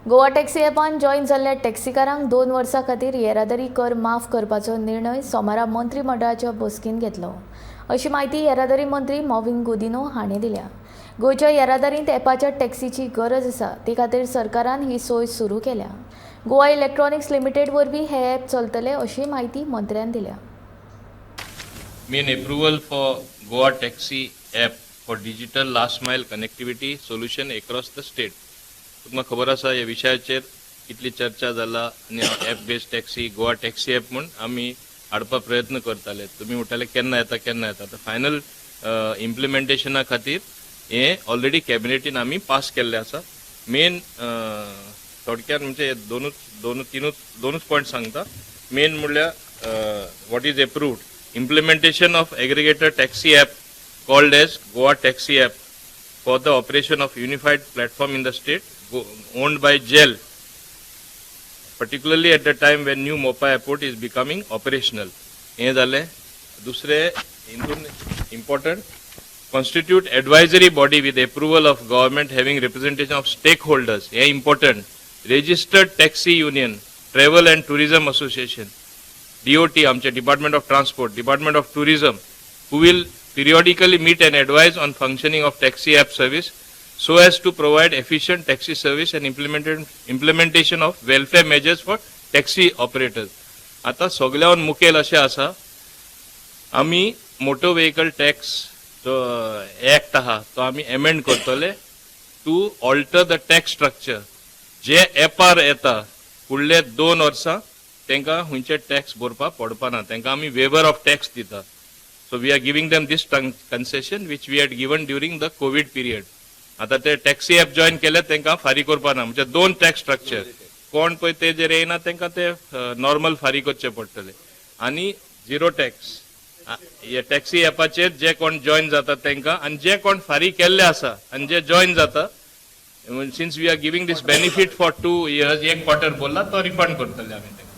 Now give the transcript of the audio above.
Goa taxi एपान join जाल्ल्या टॅक्सीकारांक 2 वर्सां खातीर येरादारी कर माफ करपाचो निर्णय सोमारा मंत्रिमंडळाच्या बसकेन घेतलो, अशी माहिती येरादारी मंत्री मॉविन गुदिनो हांणी दिल्या। गोंयच्या येरादारींत एपाच्या टॅक्सीची गरज आसा, ते खातीर सरकारान ही सोय सुरू केल्या। गोवा इलेक्ट्रॉनिक्स लिमिटेड वरवीं हे ॲप चलतले, अशी माहिती मंत्र्यान दिल्या। Main approval for Goa Taxi app for digital last mile connectivity solution across the state. तुमकां खबर आसा ह्या विशयाचेर कितली चर्चा जाला आनी app based taxi Goa taxi app म्हूण आमी हाडपा प्रयत्न करताले। तुमी म्हणटाले केन्ना येता तर फायनल इम्प्लिमेंटेशना खातीर हे ऑलरेडी कॅबिनेटीन आमी पास केल्ले आसा। मेन थोडक्यात म्हणजे दोनूच पॉयंट सांगता। मेन म्हणल्यार what is approved implementation of aggregator taxi app called as Goa Taxi app for the operation of unified platform in the state owned by GEL, particularly at the time when new Mopa airport is becoming operational. हे झाले। दुसरे important constitute advisory body with approval of government having representation of stakeholders. हे important registered taxi union, travel and tourism association, DOT, आमचे Department of Transport, Department of Tourism, who will periodically meet and advise on functioning of taxi app service so as to provide efficient taxi service and implementation of welfare measures for taxi operators. आता सगळ्यान मुखेल अशें आसा, आमी motor vehicle tax जो act आहा तो आमी एमेंड करतले to alter the tax structure. जे एपार येता फुडले 2 वर्सां तेंका हुंचे टॅक्स भरपा पडपा ना, तेंका आमी वेवर ऑफ टॅक्स दिता। So we are giving them this concession which we had given during the COVID period. आता ते टॅक्सी ॲप जॉईन केले तेंका फारी करपा ना, म्हणजे 2 टॅक्स स्ट्रक्चर। कोण पळय ते जे येना तेंका ते नॉर्मल फारी करचे पडटले आनी झिरो टॅक्स हे टॅक्सी ॲपाचेर जे कोण जॉईन जाता तेंका आनी जे कोण फारी केल्ले आसा आनी जे जॉईन जाता, since we are giving this benefit for 2 years, 1 quarter बोलला तो रिफंड करतले आमी।